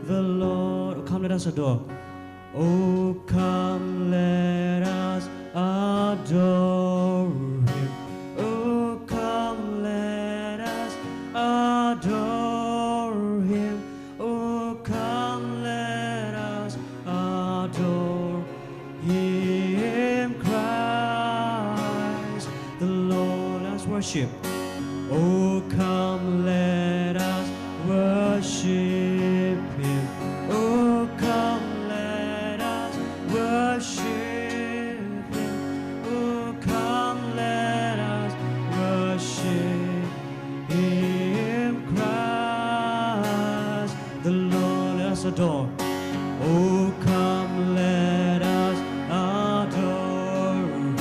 the Lord. Oh, come, let us adore. Oh, come, let us adore Him. Oh, come, let us adore Him. Oh, come, let us adore Him, Christ the Lord. Let's worship. Oh, come, let us worship Him. Oh, come, let us worship Him. Oh, come, let us worship Him, Christ the Lord. Let us adore. Oh, come, let us adore Him.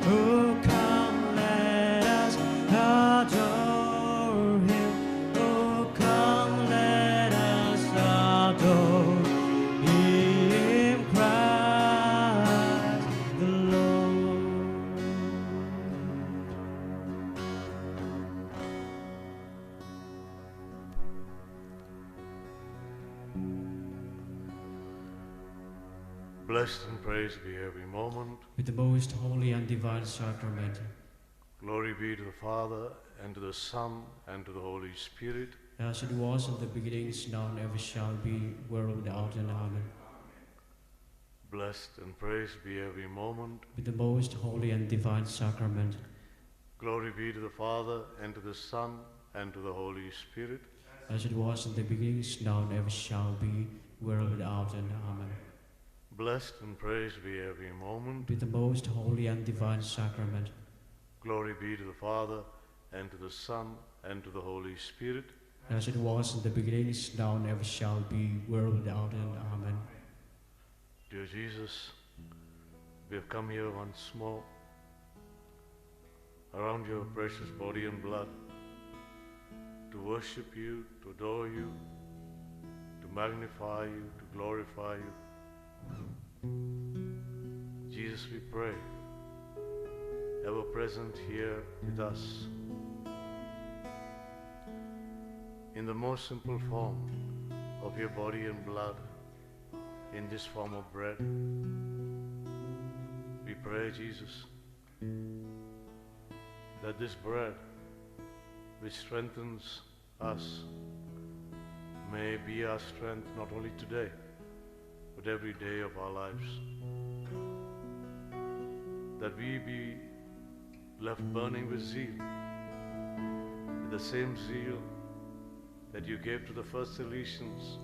Oh, come, let us adore Him. Oh, come, let us adore Him, Christ the Lord. Blessed and praised be every moment. With the most holy and divine sacrament, Glory be to the Father, and to the Son, and to the Holy Spirit. as it was in the beginning, is now, and ever shall be, world without end. Amen. Blessed and praised be every moment. With the most holy and divine sacrament, Glory be to the Father, and to the Son, and to the Holy Spirit. as it was in the beginning, is now, and ever shall be, world without end. Amen. Blessed and praised be every moment. With the most holy and divine sacrament, Glory be to the Father, and to the Son, and to the Holy Spirit. as it was in the beginning, is now, and ever shall be, world without end. Amen. Dear Jesus, we have come here once more around your precious body and blood to worship you, to adore you, to magnify you, to glorify you. Jesus, we pray, ever present here with us in the most simple form of your body and blood, in this form of bread. We pray, Jesus, that this bread which strengthens us may be our strength not only today, but every day of our lives. That we be left burning with zeal, with the same zeal that you gave to the first Salesians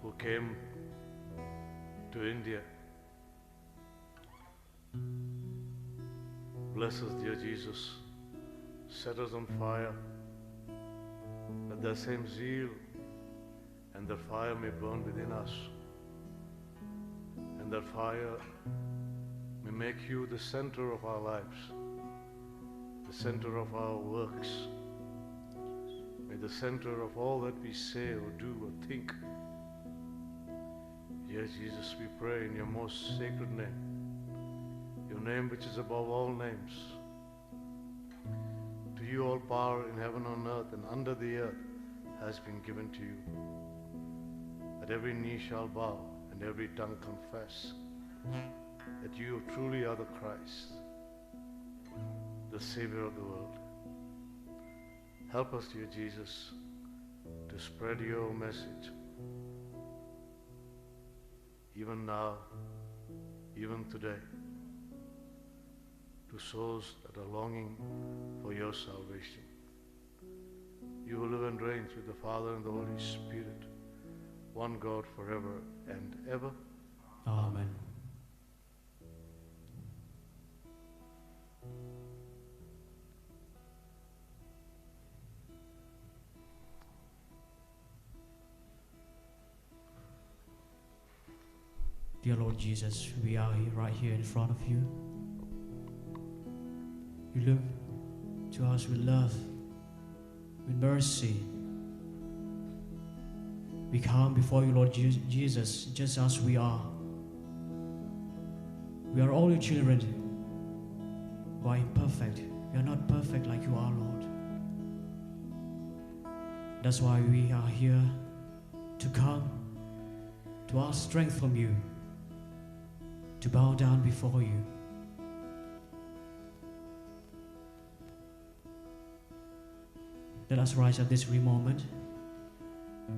who came to India. Bless us, dear Jesus. Set us on fire, that the same zeal and the fire may burn within us, and that fire may make you the center of our lives, the center of our works, may the center of all that we say or do or think. Yes, Jesus, we pray in your most sacred name, your name which is above all names. To you all power in heaven, on earth, and under the earth has been given to you, that every knee shall bow and every tongue confess that you truly are the Christ, the Savior of the world. Help us, dear Jesus, to spread your message, even now, even today, to souls that are longing for your salvation. You who live and reign with the Father and the Holy Spirit, one God forever and ever. Amen. Dear Lord Jesus, we are right here in front of you. You look to us with love, with mercy. We come before you, Lord Jesus, just as we are. We are all your children who are imperfect. We are not perfect like you are, Lord. That's why we are here to come, to ask strength from you, to bow down before you. Let us rise at this very moment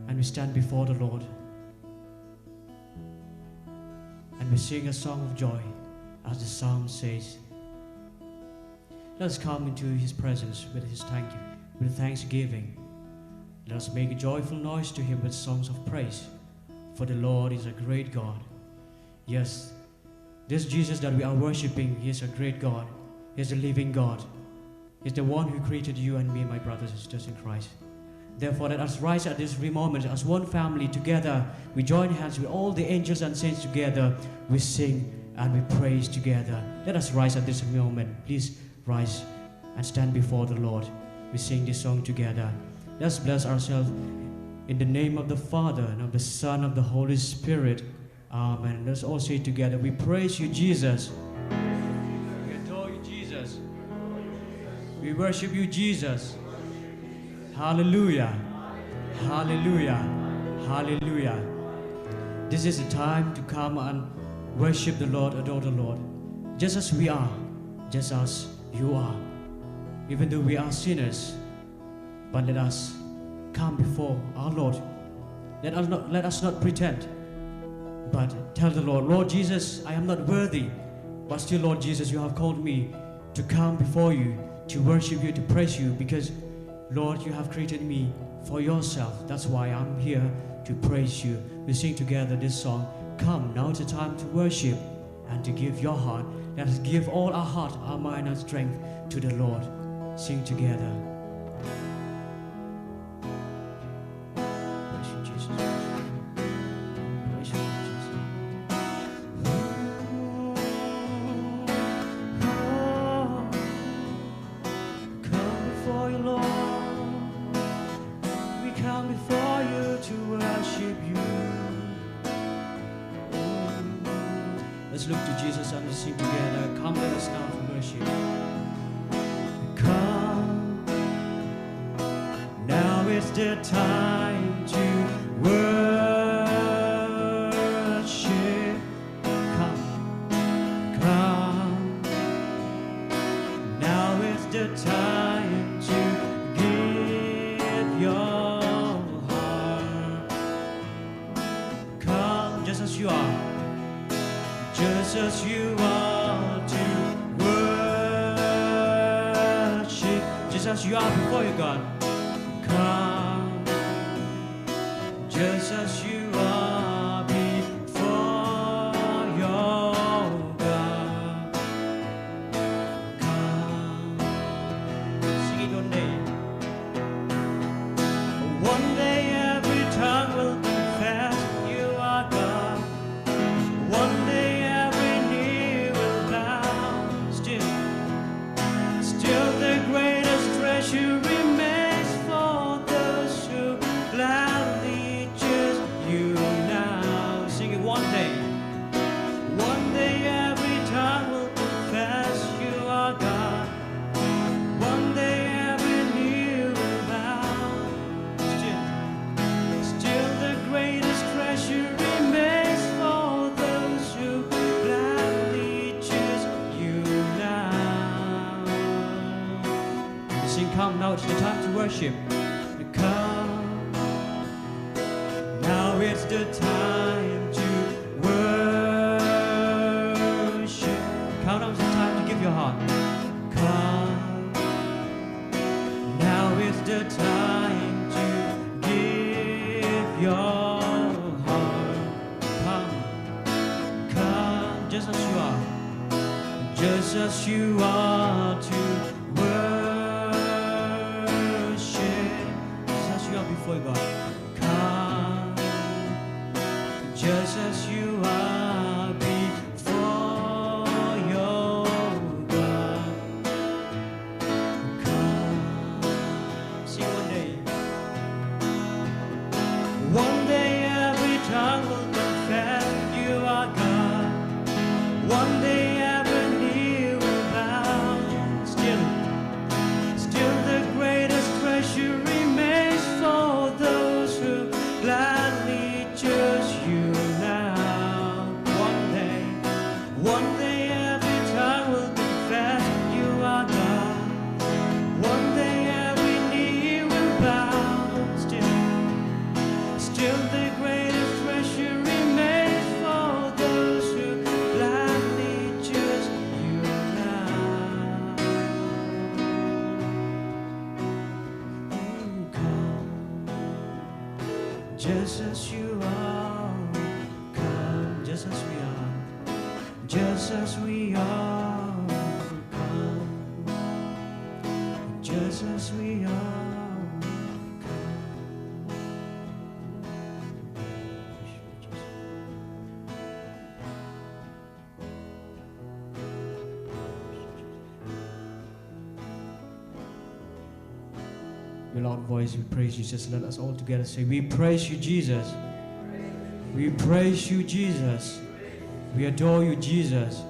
and we stand before the Lord and we sing a song of joy as the psalm says. Let us come into His presence with thanksgiving. Let us make a joyful noise to Him with songs of praise, for the Lord is a great God. Yes, this Jesus that we are worshiping, He is a great God. He is a living God. He is the one who created you and me, my brothers and sisters in Christ. Therefore, let us rise at this very moment as one family together. We join hands with all the angels and saints together. We sing and we praise together. Let us rise at this moment. Please rise and stand before the Lord. We sing this song together. Let's bless ourselves in the name of the Father and of the Son and of the Holy Spirit. Amen. Let's all say together, we praise you, Jesus. We adore you, Jesus. We worship you, Jesus. Hallelujah. Hallelujah. Hallelujah. This is the time to come and worship the Lord, adore the Lord. Just as we are, just as you are. Even though we are sinners, but let us come before our Lord. Let us not pretend, but tell the Lord, Lord Jesus, I am not worthy, but still, Lord Jesus, you have called me to come before you, to worship you, to praise you, because, Lord, you have created me for yourself. That's why I'm here to praise you. We sing together this song, Come, now it's the time to worship and to give your heart. Let us give all our heart, our mind, and strength to the Lord. Sing together. Praise you, Jesus. Praise you, Jesus. Come before you, Lord. We come before you to worship you. Let's look to Jesus and sing together. Come, let us now to worship. Come, now is the time to worship. Come, now is the time to give your heart. Come, just as you are. Just as you are to worship, just as you are before you, God. Come, just as you are before your God. Come, sing it one day. One day every tongue will confess you are God. One day you remains for those who gladly choose you now. Sing it one day. One day every tongue will confess you are God. One day every knee will bow. Still the greatest treasure remains for those who gladly choose you now. Sing, come, now it's the time to worship. Come, now it's the time to worship. Come, now it's the time to give your heart. Come, now it's the time to give your heart. Come, just as you are. Just as you are to before God. Come, just as you are before your God. Come, sing one day. One day every tongue will confess you are God. One day every knee will bow. Still the greatest treasure remains for those who gladly still the greatest treasure remains for those who gladly choose you now. Come, just as you are. Come, just as we are. Just as we are. Come, just as we are. With loud voice, we praise you. Just let us all together say, we praise you, Jesus. We praise you, Jesus. We adore you, Jesus.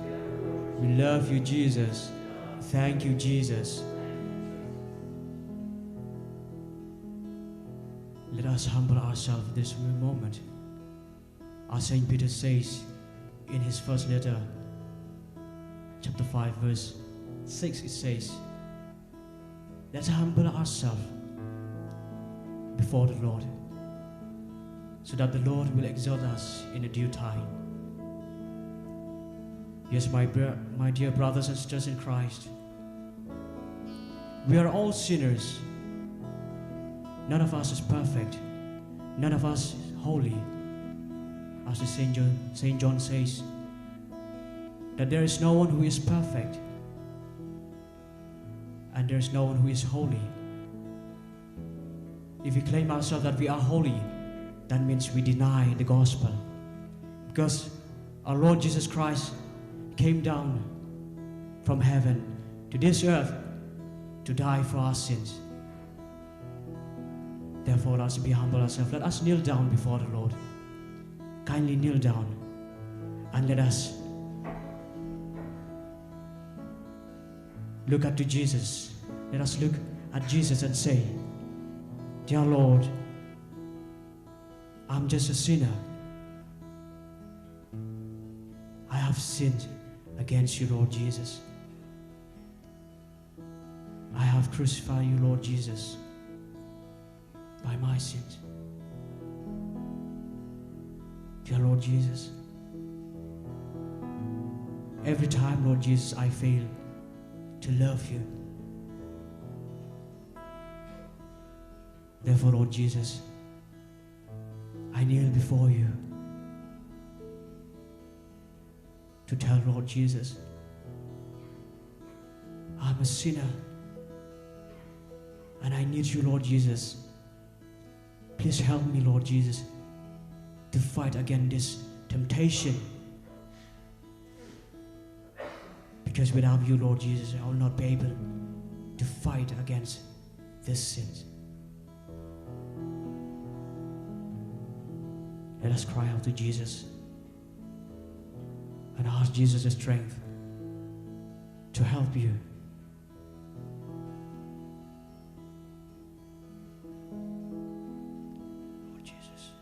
We love you, Jesus. Thank you, Jesus. Let us humble ourselves this moment. As Saint Peter says in his first letter, chapter 5, verse 6, it says, let's humble ourselves before the Lord, so that the Lord will exalt us in a due time. Yes, my dear brothers and sisters in Christ, we are all sinners. None of us is perfect. None of us is holy. As the Saint John says, that there is no one who is perfect, and there is no one who is holy. If we claim ourselves that we are holy, that means we deny the gospel. Because our Lord Jesus Christ came down from heaven to this earth to die for our sins. Therefore, let us be humble ourselves. Let us kneel down before the Lord. Kindly kneel down and let us look unto Jesus. Let us look at Jesus and say, dear Lord, I'm just a sinner. I have sinned against you, Lord Jesus. I have crucified you, Lord Jesus, by my sins. Dear Lord Jesus, every time, Lord Jesus, I fail to love you. Therefore, Lord Jesus, I kneel before you to tell Lord Jesus, I'm a sinner and I need you, Lord Jesus. Please help me, Lord Jesus, to fight against this temptation. Because without you, Lord Jesus, I will not be able to fight against this sin. Let us cry out to Jesus and ask Jesus the strength to help you. Lord Jesus.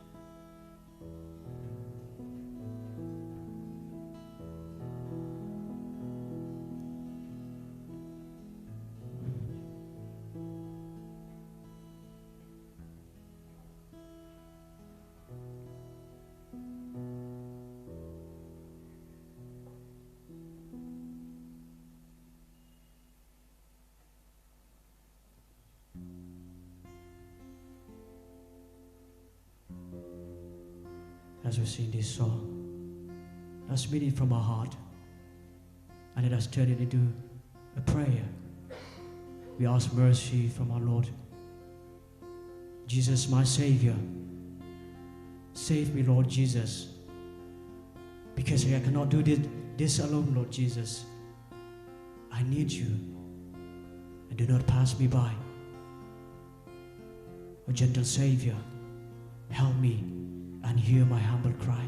As we sing this song, let's mean it from our heart and let us turn it into a prayer. We ask mercy from our Lord. Jesus, my Savior, save me, Lord Jesus, because I cannot do this alone, Lord Jesus. I need you, and do not pass me by. O gentle Savior, help me and hear my humble cry.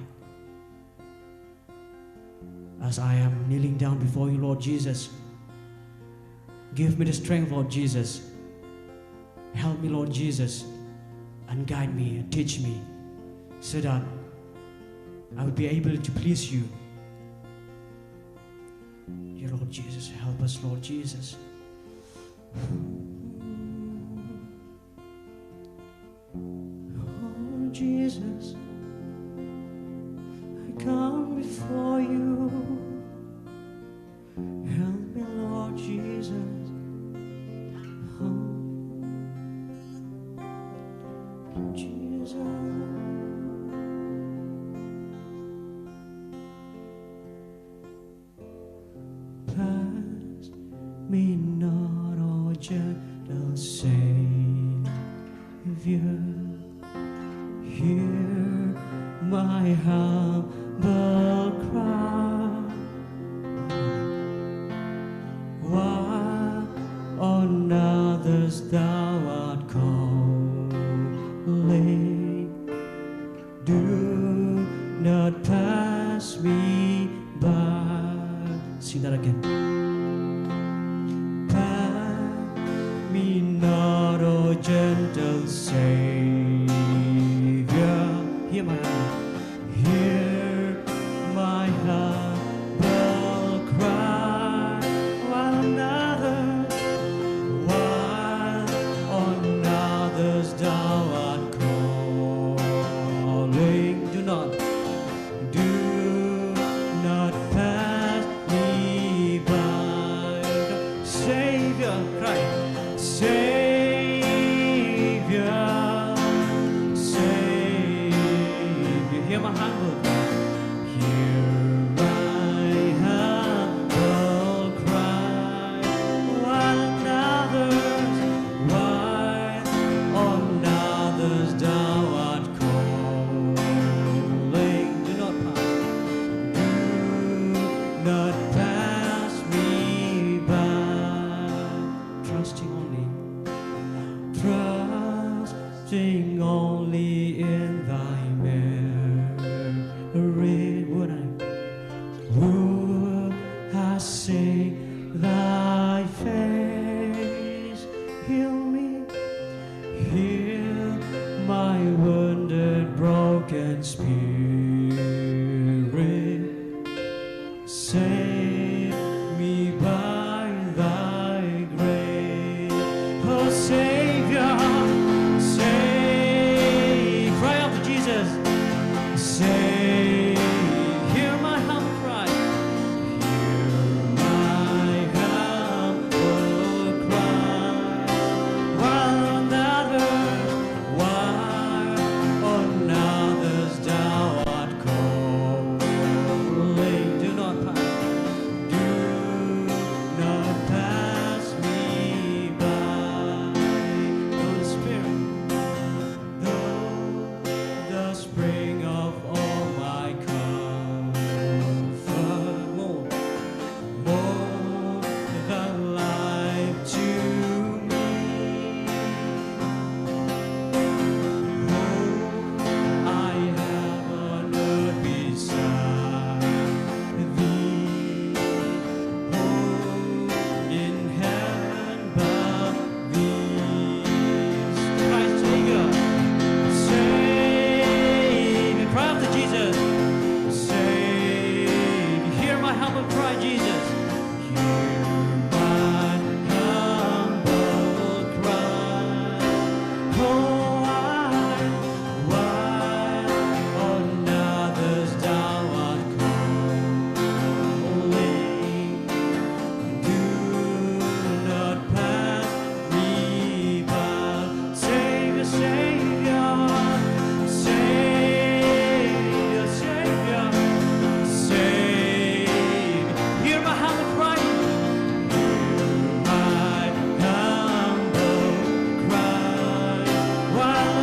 As I am kneeling down before you, Lord Jesus, give me the strength, Lord Jesus. Help me, Lord Jesus, and guide me and teach me so that I will be able to please you. Dear Lord Jesus, help us, Lord Jesus. Oh, Jesus. Jesus, I come before you. Help me, Lord Jesus. Oh, Jesus. Pass me not, O gentle Savior. Hear my humble cry. While on others thou art calling, do not pass me by. Sing that again. Pass me not, O gentle Savior. Hear my humble cry. While on others thou art calling, do not pass me by. Savior, cry, Savior, Savior, hear my humble cry. Hear my humble cry. While on others thou art calling, do not pass me by. Trusting only in thy merit, would I sing thy face. Heal me, heal my wounded, broken spirit. Save me by thy grace. Oh, Savior, save. Cry out to Jesus. Save. Hear my humble cry. Hear my humble cry. While on others thou art calling, do not pass me by. Holy Spirit, the spring of all my comfort, more than life to me. I have on earth beside thee, in heaven above thee. Christ Savior, Savior, cry out to Jesus. Savior, hear my humble cry, Jesus. Hear my humble cry. Oh, why on others thou art calling, do not pass me by. Savior, Savior, Savior, Savior, Savior, hear my humble cry. Hear my humble cry. While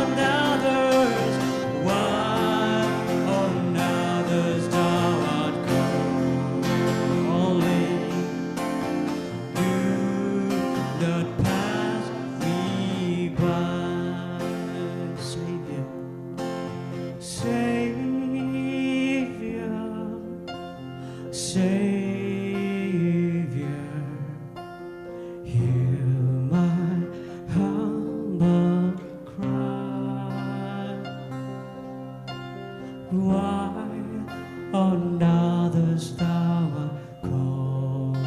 on others thou art calling, do not pass me by. Savior, Savior, Savior, hear my humble cry. Why on others thou art calling,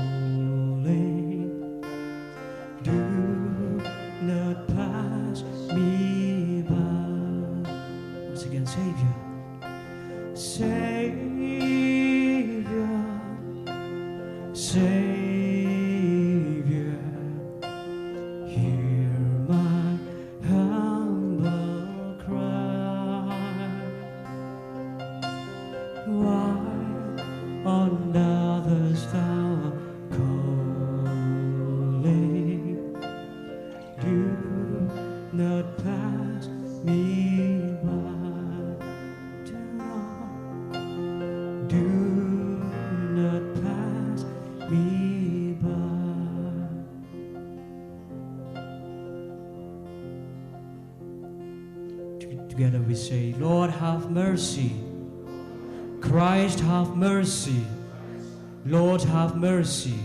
do not pass me by. once again, Savior. Savior, Savior, hear my humble cry. Why on others thou art calling? Do not pass me by. Do not pass me by. Together we say, Lord, have mercy. Christ, have mercy. Lord, have mercy.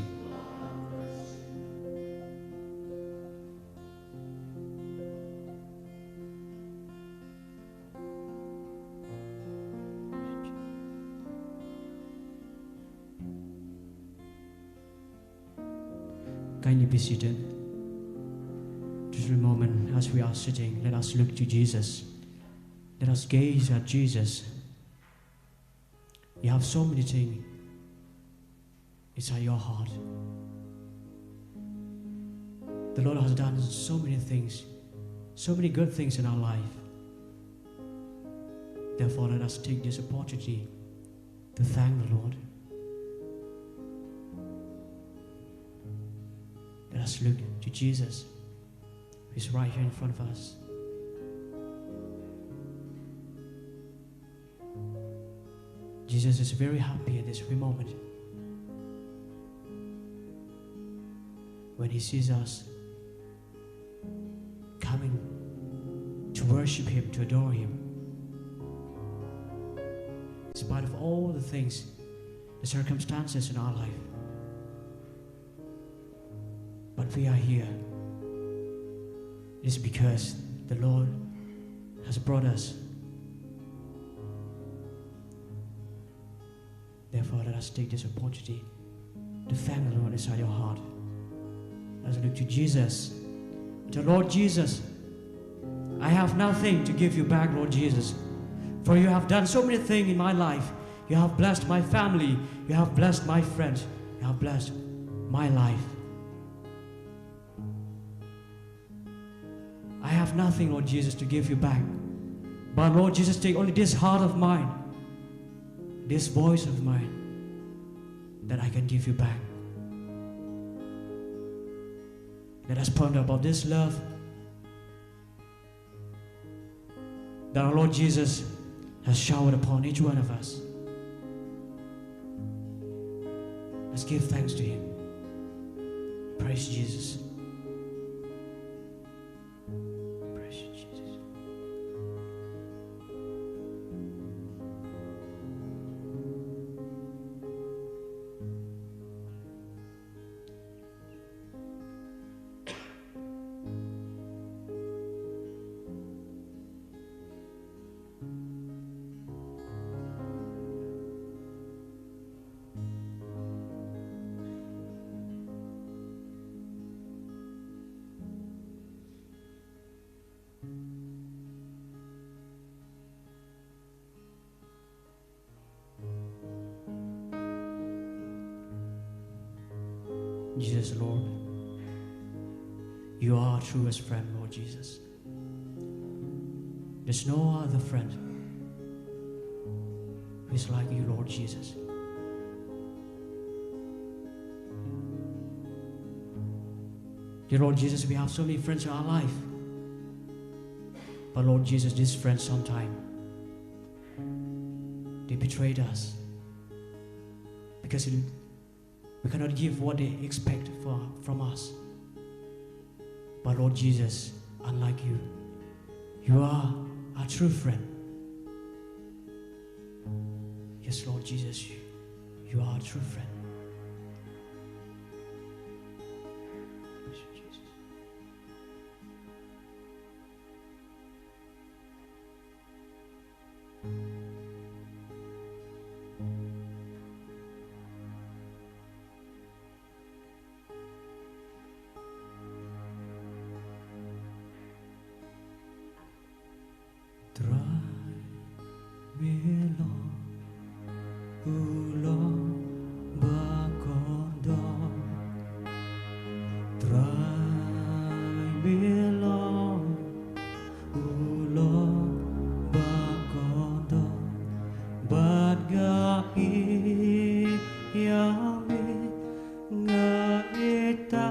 Kindly be seated. Just a moment as we are sitting, let us look to Jesus. Let us gaze at Jesus. You have so many things inside your heart. The Lord has done so many things, so many good things in our life. Therefore, let us take this opportunity to thank the Lord. Let us look to Jesus, who is right here in front of us. Jesus is very happy at this very moment when He sees us coming to worship Him, to adore Him. In spite of all the things, the circumstances in our life. But we are here. It is because the Lord has brought us. Therefore, let us take this opportunity to thank the Lord inside your heart. Let us look to Jesus. To Lord Jesus, I have nothing to give you back, Lord Jesus. For you have done so many things in my life. You have blessed my family. You have blessed my friends. You have blessed my life. I have nothing, Lord Jesus, to give you back. But Lord Jesus, take only this heart of mine, this voice of mine, that I can give you back. Let us ponder about this love that our Lord Jesus has showered upon each one of us. Let's give thanks to Him. Praise Jesus. Praise you, Jesus. Jesus, Lord, you are our truest friend, Lord Jesus. There's no other friend who is like you, Lord Jesus. Dear Lord Jesus, we have so many friends in our life. But Lord Jesus, these friends sometimes, they betrayed us. Because we cannot give what they expect from us. But Lord Jesus, unlike you, you are our true friend. Yes, Lord Jesus, you are our true friend. Praise you, Jesus. Thrive mi lo u lo ba con do trai mi lo u lo ba con do bad ga i ya mi nga ita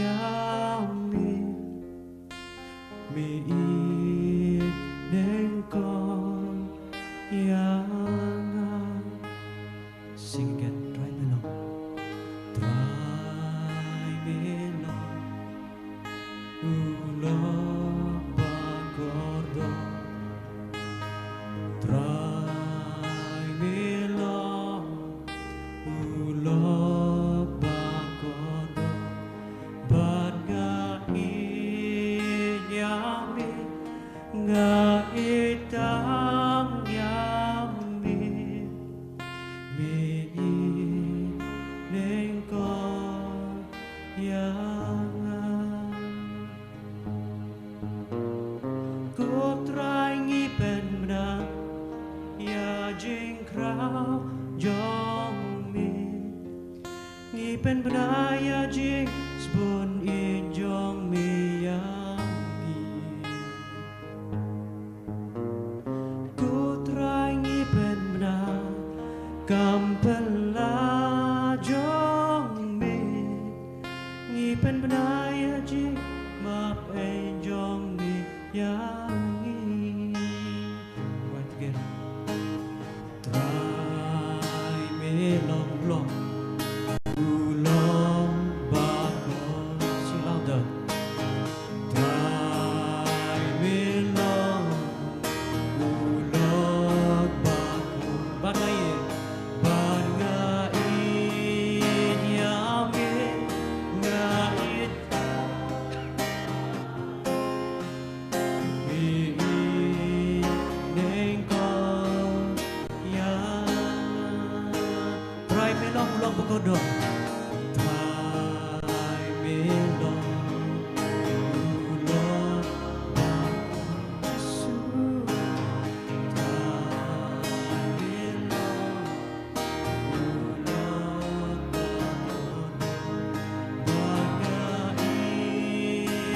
ya mi i nên con ya nga sing again try me long u lo ba gordo try me long u lo ba gordo bad ga i ya mi nga itang yami mi i nên con ya cô trai nghi bên na ya jing krao jong mi nghi bên na ya jing spoon in jong mi ya Kampala jong mi ngi pen benaya ji map e jong mi yang ngi right again try me long long u long ba ko sing louder try me long u long ba ko ba ngai Kodo try me long ulo su try me long ulo baga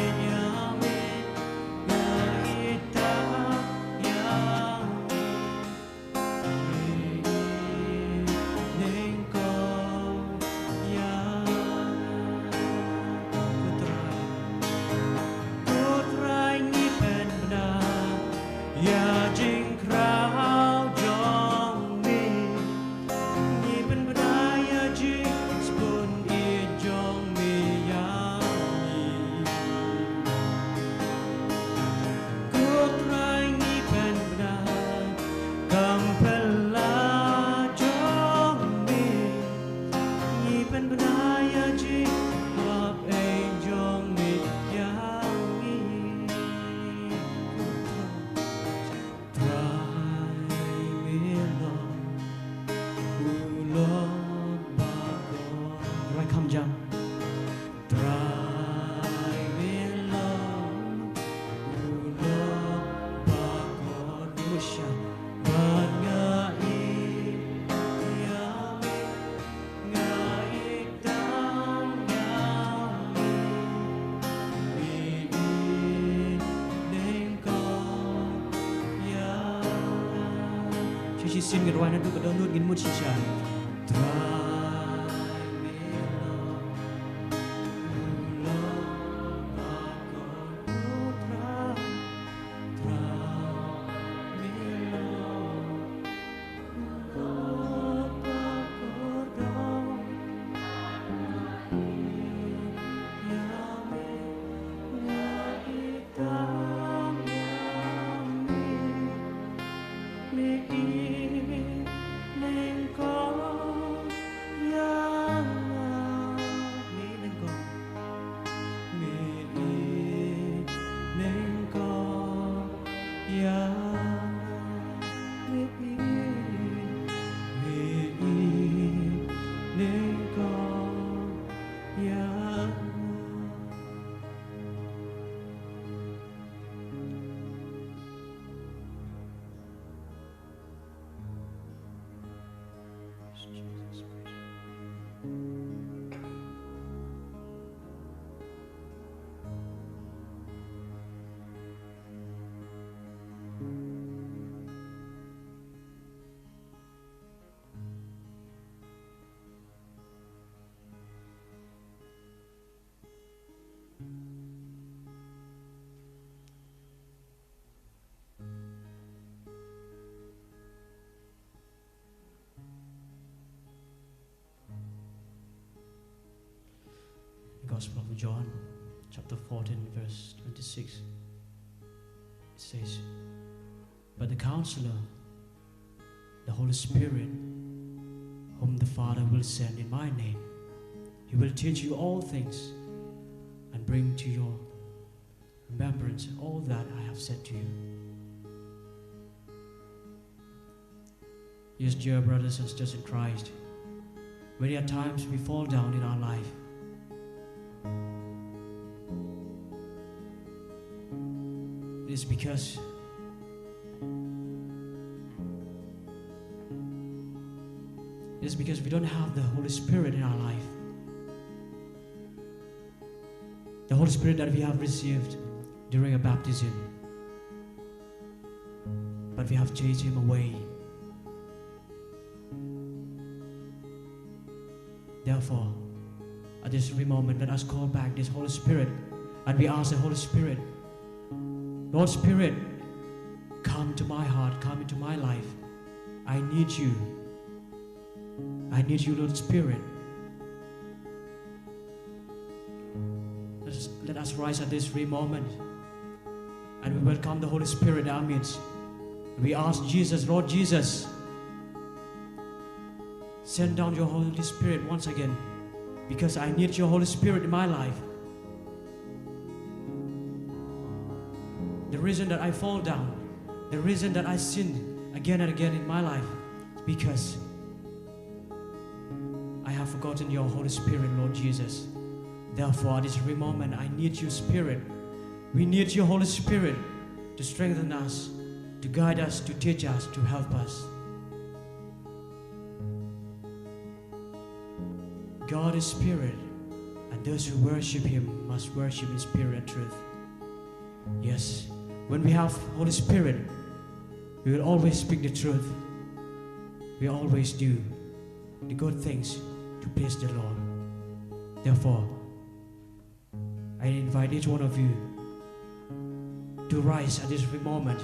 inyame gaita yami nengko She sing it right now to the note in Muchisha. Jesus. Gospel of John, chapter 14, verse 26. It says, "But the Counselor, the Holy Spirit, whom the Father will send in my name, He will teach you all things and bring to your remembrance all that I have said to you." Yes, dear brothers and sisters in Christ, many a times we fall down in our life. It is because we don't have the Holy Spirit in our life. The Holy Spirit that we have received during our baptism. But we have chased Him away. Therefore, at this very moment, let us call back this Holy Spirit and we ask the Holy Spirit, Lord Spirit, come to my heart, come into my life. I need you. I need you, Lord Spirit. Let us rise at this very moment and we welcome the Holy Spirit in our midst. We ask Jesus, Lord Jesus, send down your Holy Spirit once again, because I need your Holy Spirit in my life. The reason that I fall down, the reason that I sin again and again in my life, is because I have forgotten your Holy Spirit, Lord Jesus. Therefore, at this very moment, I need your Spirit. We need your Holy Spirit to strengthen us, to guide us, to teach us, to help us. God is Spirit, and those who worship Him must worship in spirit and truth. Yes, when we have Holy Spirit, we will always speak the truth. We always do the good things to please the Lord. Therefore, I invite each one of you to rise at this very moment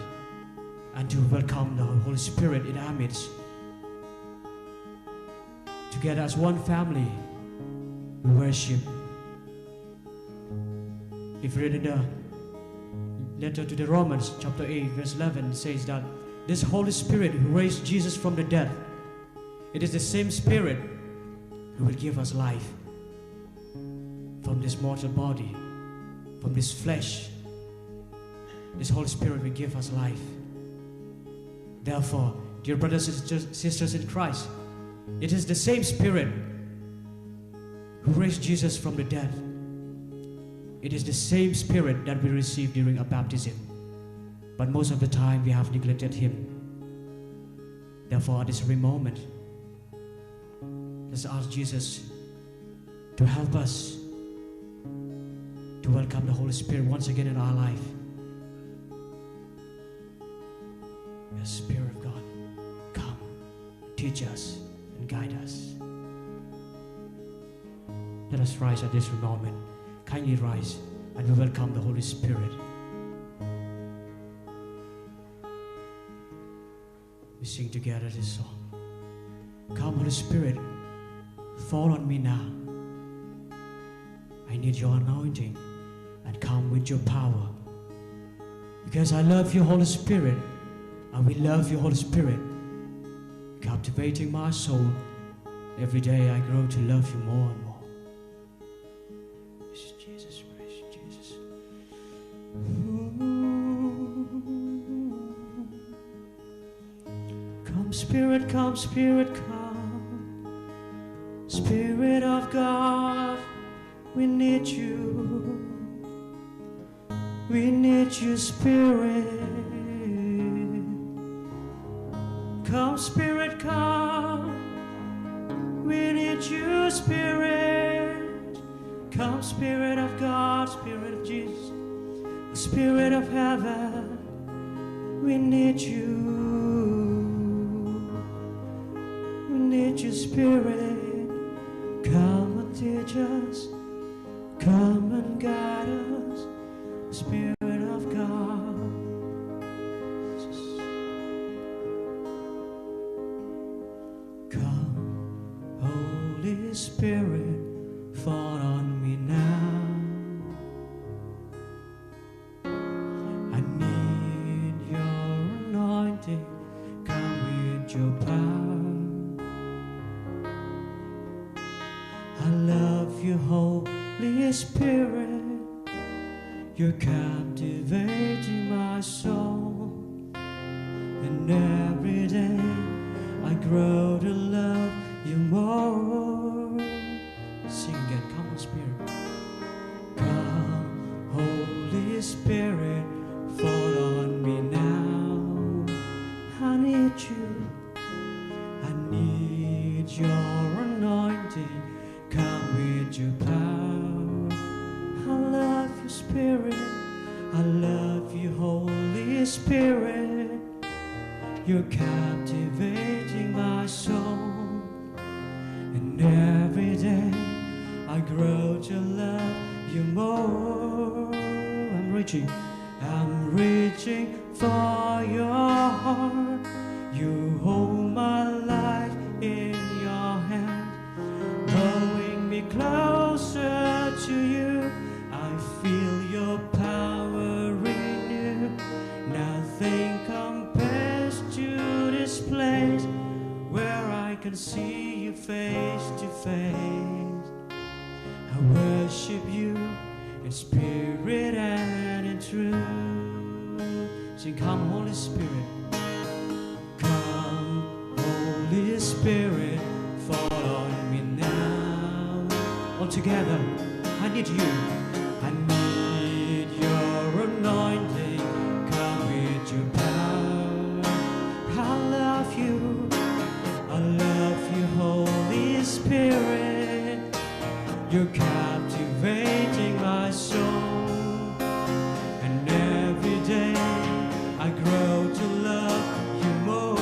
and to welcome the Holy Spirit in our midst. Together as one family, we worship. If you read in the letter to the Romans, chapter 8, verse 11, says that this Holy Spirit who raised Jesus from the dead, it is the same Spirit who will give us life from this mortal body, from this flesh. This Holy Spirit will give us life. Therefore, dear brothers and sisters in Christ, it is the same Spirit who raised Jesus from the dead. It is the same Spirit that we received during our baptism. But most of the time we have neglected Him. Therefore, at this very moment, let's ask Jesus to help us to welcome the Holy Spirit once again in our life. Yes, Spirit of God, come, teach us and guide us. Let us rise at this moment. Kindly rise and we welcome the Holy Spirit. We sing together this song. Come, Holy Spirit, fall on me now. I need your anointing and come with your power. Because I love you, Holy Spirit, and we love you, Holy Spirit, captivating my soul. Every day I grow to love you more and more. Praise Jesus, praise Jesus. Come, Spirit, come, Spirit, come. Spirit of God, we need you. We need you, Spirit. Come, Spirit, come. Come, Spirit of God, Spirit of Jesus, Spirit of heaven, we need you. We need you, Spirit. Come and teach us, come and guide us, Spirit of God. Jesus. Come, Holy Spirit, fall on me now. I need your anointing, come with your power. I love you, Holy Spirit, you're captivating my soul. And every day I grow to love you more. Sing again, come on, Spirit. Come, Holy Spirit, fall on me now. I need you, I need your anointing, come with your power. I love you, Spirit, I love you, Holy Spirit, you're captivating my soul. And every day I grow to love you more. I'm reaching for your heart. You hold my life in your hand, drawing me closer to you. I feel your power renew. Nothing compares to this place where I can see you face to face. I worship you in spirit and in truth. Sing, come, Holy Spirit. Come, Holy Spirit, fall on me now. All together, I need you. I need your anointing, come with your power. I love you, Holy Spirit, you're captivating my soul. And every day I grow to love you more.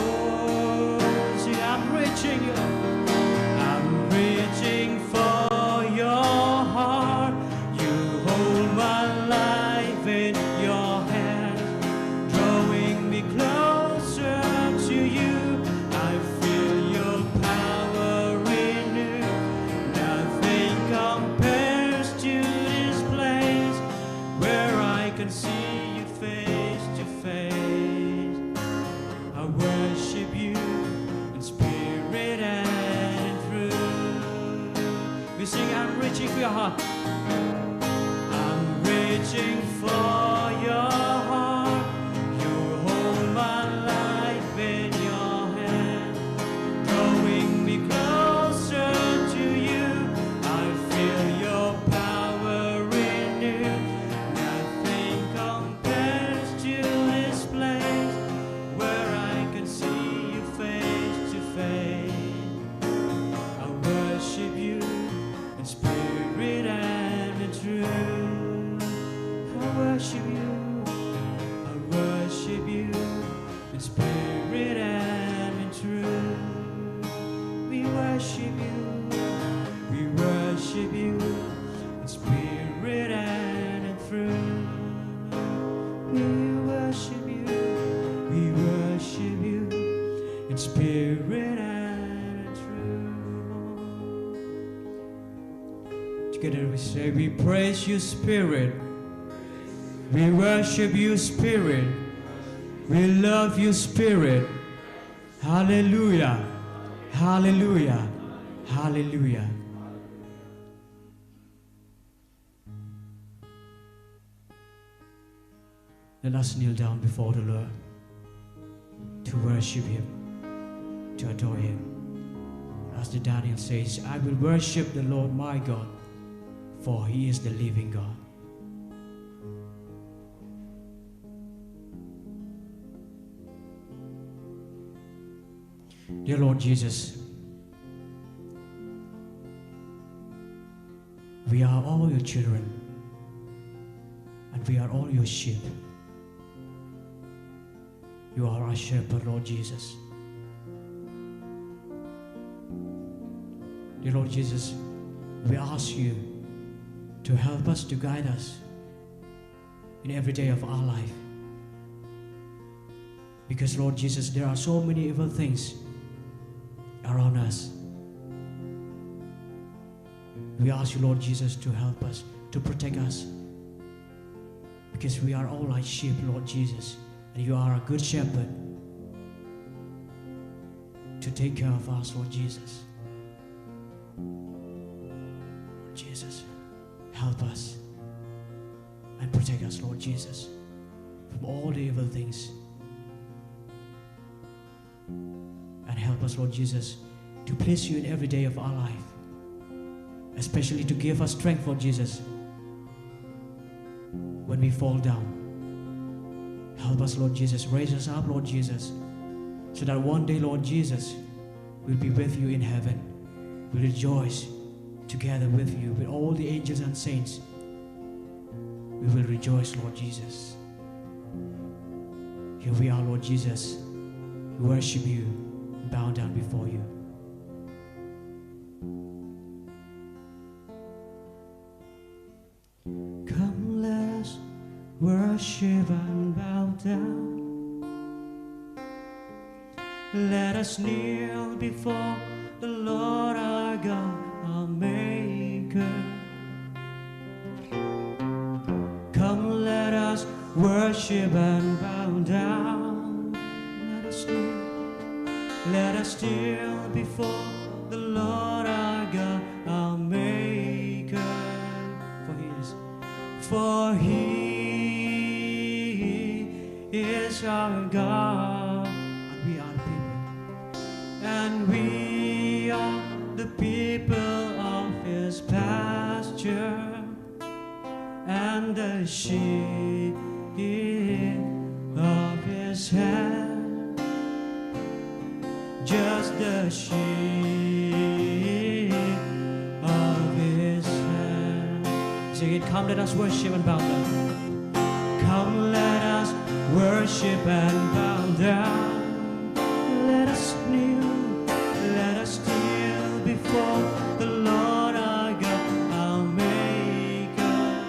See, I'm reaching for your heart. You hold my life in your hands, drawing me closer to you. I feel your power renew. Nothing compares to this place where I can see you face to face. I worship you in spirit and in truth. We sing, I'm reaching for your heart. I'm reaching for your heart. You hold my life in your hand, drawing me closer to you. I feel your power renew. Nothing compares to this place where I can see you face to face. I worship you in spirit and in truth. I worship you in spirit and in truth. We worship you in spirit and in truth. We worship you in spirit and in truth. Together we say, we praise you, Spirit. We worship you, Spirit. We love you, Spirit. Hallelujah. Hallelujah. Hallelujah. Let us kneel down before the Lord to worship Him, to adore Him. As the Daniel says, I will worship the Lord my God, for He is the living God. Dear Lord Jesus, We are all your children, and we are all your sheep. You are our shepherd, Lord Jesus. Dear Lord Jesus, we ask you to help us, to guide us in every day of our life. Because Lord Jesus, there are so many evil things around us. We ask you, Lord Jesus, to help us, to protect us. Because we are all like sheep, Lord Jesus, and you are a good shepherd to take care of us, Lord Jesus. Lord Jesus, help us and protect us, Lord Jesus, from all the evil things. And help us, Lord Jesus, to please you in every day of our life. Especially to give us strength, Lord Jesus, when we fall down. Help us, Lord Jesus. Raise us up, Lord Jesus, so that one day, Lord Jesus, we'll be with you in heaven. We'll rejoice together with you, with all the angels and saints. We will rejoice, Lord Jesus. Here we are, Lord Jesus. We worship you, bow down before you. Come, let us worship and bow down. Let us kneel before the Lord our God, our Maker. Come, let us worship and bow down. Let us kneel before the Lord our God, our Maker. For He is our God, and we are the people. And we are the people of His pasture, and the sheep of His hand. Just the sheep of His hand. Sing it, come let us worship and bow down. Come let us worship and bow down. Let us kneel before the Lord our God, our Maker.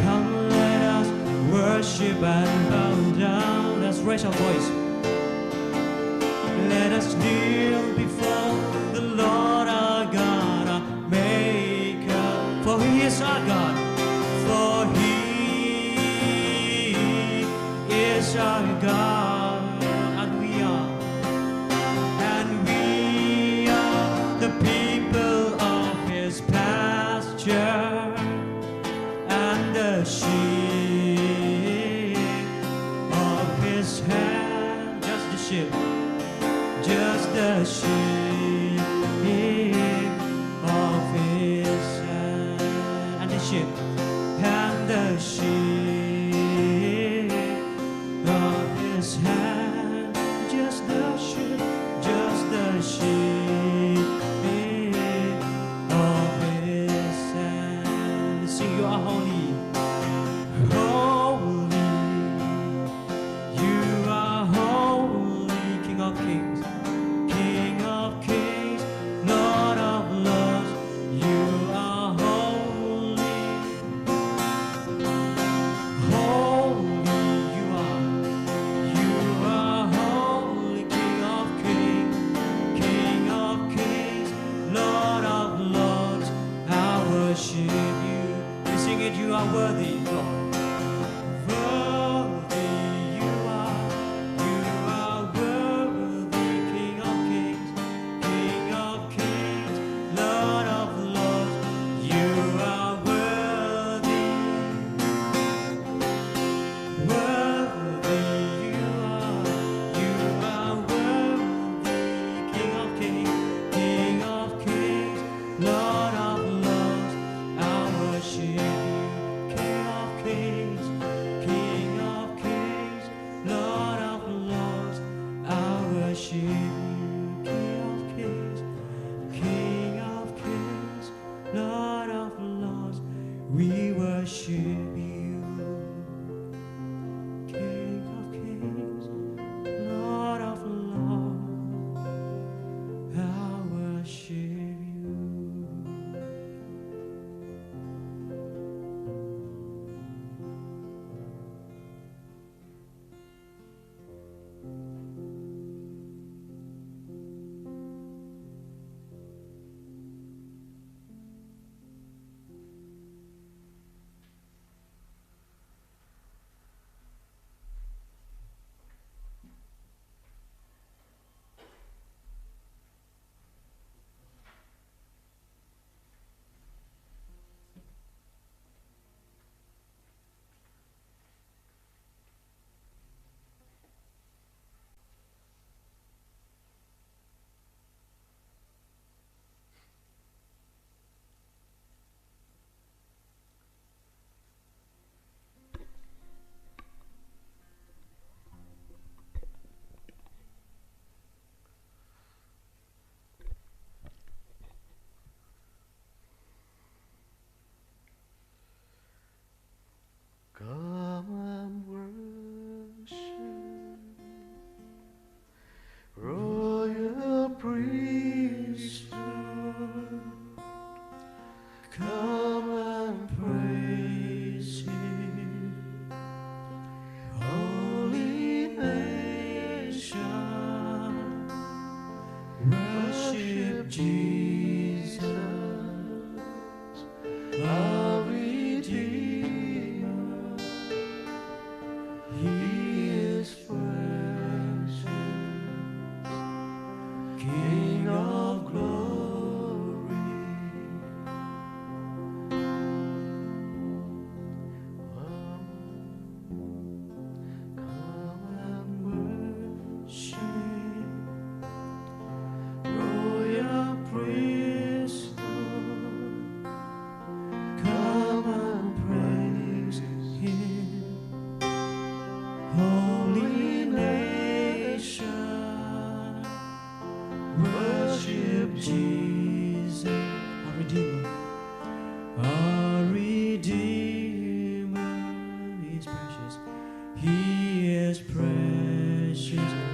Come let us worship and bow down. Let's raise our voice. Let us kneel before the Lord our God, our Maker. For He is our God. For He is our God, and we are the people of His pasture, and the sheep of His hand. Just the sheep. Just the sheep of His hand, and the sheep, and the sheep of His hand. Just the sheep of His hand. Sing, you are holy, holy. You are holy, King of Kings. King of Kings.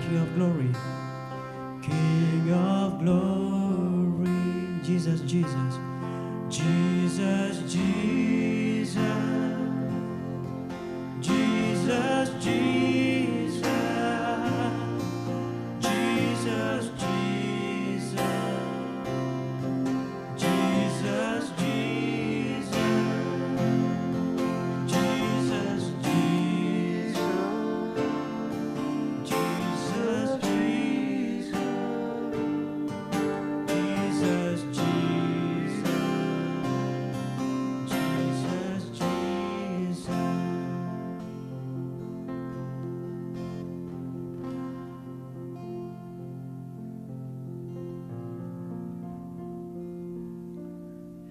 King of glory, King of glory, Jesus, Jesus, Jesus, Jesus, Jesus, Jesus, Jesus, Jesus, Jesus, Jesus, Jesus,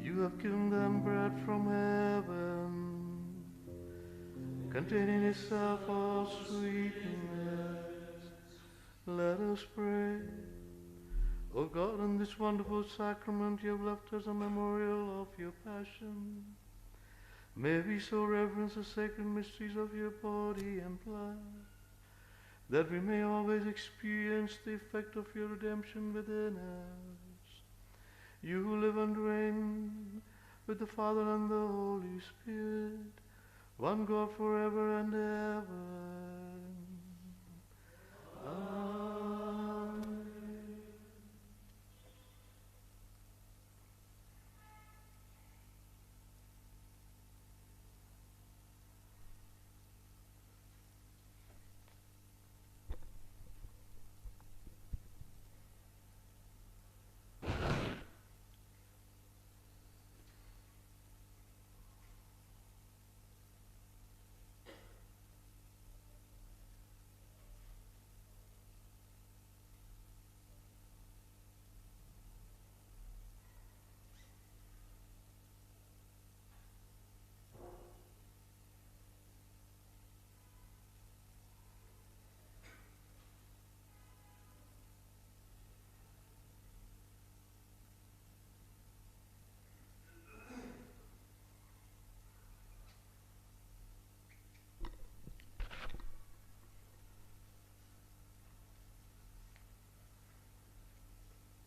You have given them bread from heaven, containing itself all sweetness. Let us pray. O God, in this wonderful sacrament you have left us a memorial of your passion. May we so reverence the sacred mysteries of your body and blood, that we may always experience the effect of your redemption within us. You who live and reign with the Father and the Holy Spirit, one God forever and ever. Amen.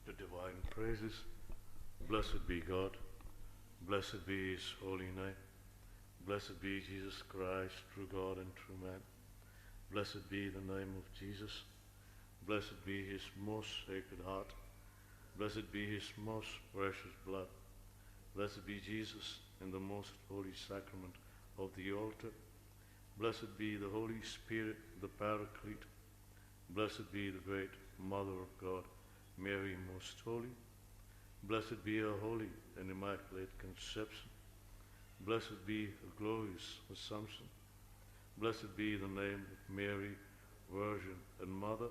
The divine praises. Blessed be God. Blessed be his holy name. Blessed be Jesus Christ, true God and true man. Blessed be the name of Jesus. Blessed be his most sacred heart. Blessed be his most precious blood. Blessed be Jesus in the most holy sacrament of the altar. Blessed be the Holy Spirit, the Paraclete. Blessed be the great Mother of God, Mary most holy. Blessed be her holy and immaculate conception. Blessed be her glorious Assumption. Blessed be the name of Mary, Virgin and Mother.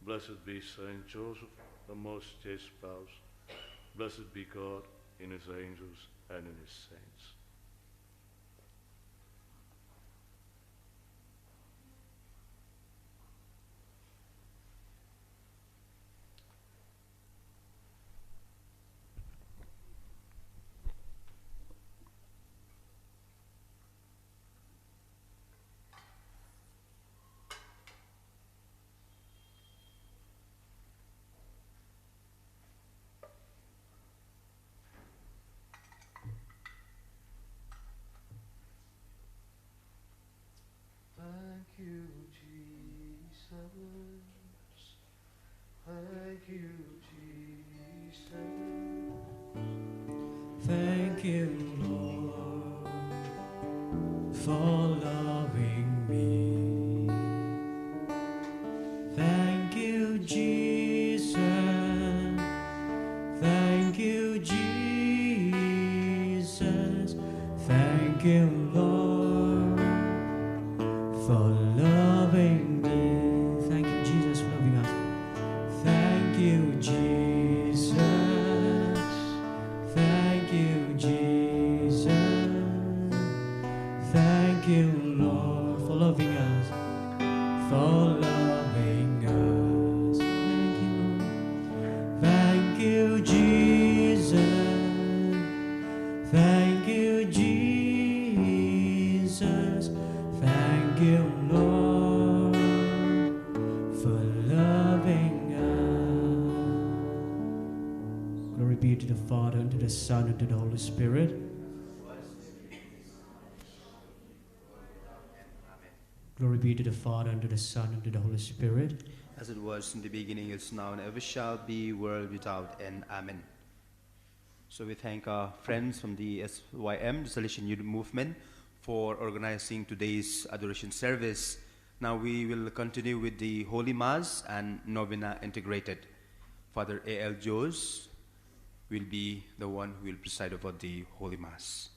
Blessed be Saint Joseph, the most chaste spouse. Blessed be God in his angels and in his saints. Thank you, Jesus. Thank you, Jesus. Thank you, Lord, for loving me. Thank you, Jesus. Thank you, Jesus. Thank you, Lord, for loving me. Thank you, Jesus, for loving us. Thank you, Jesus. Thank you, Jesus. Thank you, Lord, for loving us. For loving us. be to the Father, and to the Son, and to the Holy Spirit. Glory be to the Father, and to the Son, and to the Holy Spirit. As it was in the beginning, is now, and ever shall be, world without end. Amen. So we thank our friends from the SYM, the Salesian Youth Movement, for organizing today's adoration service. Now we will continue with the Holy Mass and Novena integrated. Father A.L. Jose will be the one who will preside over the Holy Mass.